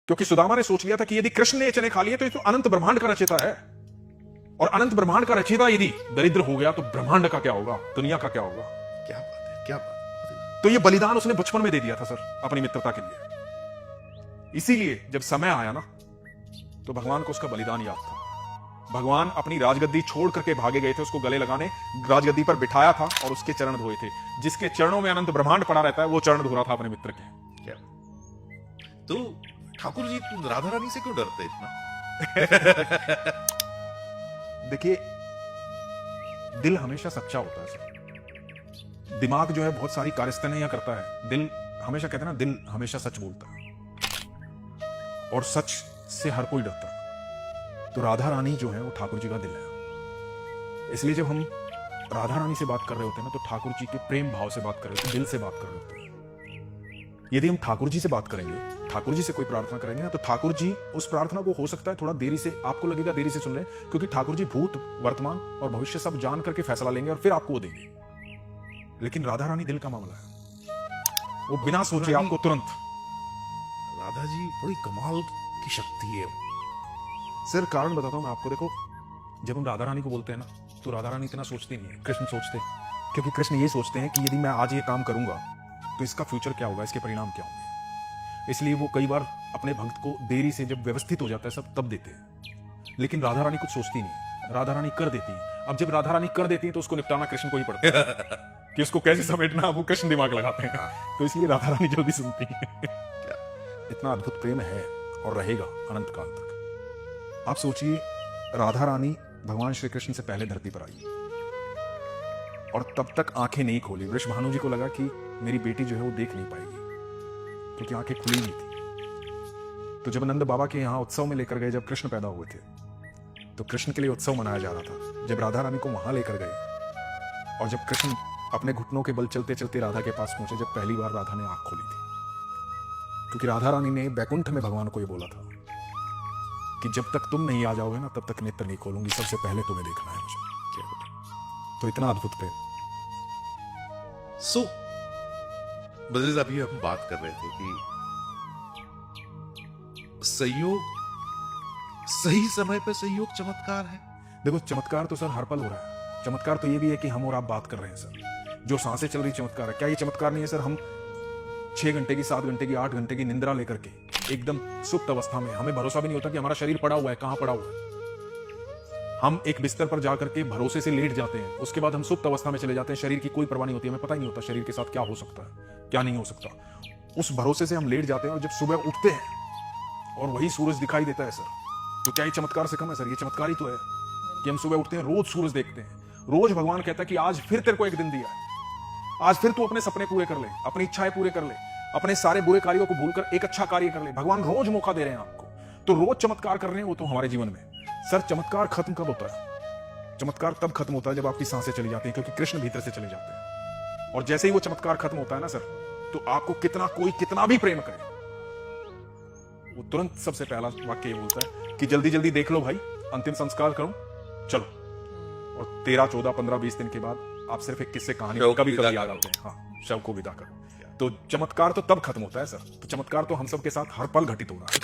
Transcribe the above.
क्योंकि सुदामा ने सोच लिया था कि यदि कृष्ण ने ये चने खा लिए तो ये तो अनंत ब्रह्मांड का रचयिता है, और अनंत ब्रह्मांड का रचयिता यदि दरिद्र हो गया तो ब्रह्मांड का क्या होगा, दुनिया का क्या होगा। क्या बात है, क्या बात है। तो ये बलिदान उसने बचपन में दे दिया था सर, अपनी मित्रता के लिए। इसीलिए जब समय आया ना तो भगवान को उसका बलिदान याद था। भगवान अपनी राजगद्दी छोड़ करके भागे गए थे, उसको गले लगाने राजगद्दी पर बिठाया था और उसके चरण धोए थे। जिसके चरणों में अनंत ब्रह्मांड पड़ा रहता है वो चरण धो रहा था अपने मित्र के। क्या तो ठाकुर जी राधा रानी से क्यों डरते इतना? देखिए, दिल हमेशा सच्चा होता है सर। दिमाग जो है बहुत सारी कार्यस्थानियां करता है, दिल हमेशा कहते हैं ना, दिल हमेशा सच बोलता है और सच से हर कोई डरता है। तो राधा रानी जो है वो ठाकुर जी का दिल है। इसलिए जब हम राधा रानी से बात कर रहे होते हैं ना तो ठाकुर जी के प्रेम भाव से बात कर रहे होते हैं, दिल से बात कर रहे होते हैं। यदि हम ठाकुर जी से बात करेंगे, ठाकुर जी से कोई प्रार्थना करेंगे ना, तो ठाकुर जी उस प्रार्थना को हो सकता है थोड़ा देरी से, आपको लगेगा देरी से सुन रहे हैं, क्योंकि ठाकुर जी भूत, वर्तमान और भविष्य सब जान करके फैसला लेंगे और फिर आपको वो देंगे। लेकिन राधा रानी दिल का मामला है, वो बिना सोचे आपको तुरंत। राधा जी बड़ी कमाल की शक्ति है। सर कारण बताता हूं मैं आपको। देखो, जब हम राधा रानी को बोलते हैं ना तो राधा रानी इतना सोचती नहीं है, कृष्ण सोचते हैं। क्योंकि कृष्ण ये सोचते हैं कि यदि मैं आज ये काम करूंगा तो इसका फ्यूचर क्या होगा, इसके परिणाम क्या होंगे। इसलिए वो कई बार अपने भक्त को देरी से जब व्यवस्थित हो जाता है सब, तब देते हैं। लेकिन राधा रानी कुछ सोचती नहीं, राधा रानी कर देती है। अब जब राधा रानी कर देती है तो उसको निपटाना कृष्ण को ही पड़ता है कि उसको कैसे समेटना, वो कृष्ण दिमाग लगाते हैं। तो इसलिए राधा रानी जल्दी सुनती है। इतना अद्भुत प्रेम है और रहेगा अनंत काल तक। आप सोचिए, राधा रानी भगवान श्री कृष्ण से पहले धरती पर आई और तब तक आंखें नहीं खोली। वृषभानु जी को लगा कि मेरी बेटी जो है वो देख नहीं पाएगी, क्योंकि आंखें खुली नहीं थी। तो जब नंद बाबा के यहाँ उत्सव में लेकर गए, जब कृष्ण पैदा हुए थे, तो कृष्ण के लिए उत्सव मनाया जा रहा था। जब राधा रानी को वहां लेकर गए और जब कृष्ण अपने घुटनों के बल चलते चलते राधा के पास पहुंचे, जब पहली बार राधा ने आंख खोली थी, क्योंकि राधा रानी ने बैकुंठ में भगवान को ये बोला था कि जब तक तुम नहीं आ जाओगे ना तब तक नेत्र नहीं खोलूंगी, सबसे पहले तुम्हें देखना है मुझे। तो इतना अद्भुत प्रेम। सो बजरंग, अभी हम बात कर रहे थे कि संयोग, सही समय पे संयोग चमत्कार है। देखो, चमत्कार तो सर हर पल हो रहा है। चमत्कार तो ये भी है कि हम और आप बात कर रहे हैं सर। जो सांसें चल रही चमत्कार है। क्या ये चमत्कार नहीं है सर? हम 6 घंटे की, 7 घंटे की, 8 घंटे की निंद्रा लेकर के एकदम सुप्त अवस्था में, हमें भरोसा भी नहीं होता कि हमारा शरीर पड़ा हुआ है, कहां पड़ा हुआ है। हम एक बिस्तर पर जाकर के भरोसे से लेट जाते हैं, उसके बाद हम सुप्त अवस्था में चले जाते हैं। शरीर की कोई परवाह नहीं होती, हमें पता ही नहीं होता शरीर के साथ क्या हो सकता है, क्या नहीं हो सकता। उस भरोसे से हम लेट जाते हैं और जब सुबह उठते हैं और वही सूरज दिखाई देता है सर, तो क्या ये चमत्कार से कम है सर? ये चमत्कार ही तो है कि हम सुबह उठते हैं, रोज सूरज देखते हैं, रोज भगवान कहता है कि आज फिर तेरे को एक दिन दिया है, आज फिर तू अपने सपने पूरे कर ले, अपनी इच्छाएं पूरे कर ले, अपने सारे बुरे कार्यों को भूलकर एक अच्छा कार्य कर ले। भगवान रोज मौका दे रहे हैं आपको, तो रोज चमत्कार कर रहे हैं वो तो हमारे जीवन में। सर चमत्कार खत्म कब होता है? चमत्कार तब खत्म होता है जब आपकी सांसें चली जाती हैं, क्योंकि कृष्ण भीतर से चले जाते हैं। और जैसे ही वो चमत्कार खत्म होता है ना सर, तो आपको कोई कितना भी प्रेम करे, वो तुरंत सबसे पहला वाक्य ये बोलता है कि जल्दी जल्दी देख लो भाई, अंतिम संस्कार करो, चलो। और 13, 14, 15, 20 दिन के बाद आप सिर्फ एक किस्से कहानी कभी कभी याद आते हैं। हाँ, शव को विदा करो। तो चमत्कार तो तब खत्म होता है सर। तो चमत्कार तो हम सब के साथ हर पल घटित हो रहा है।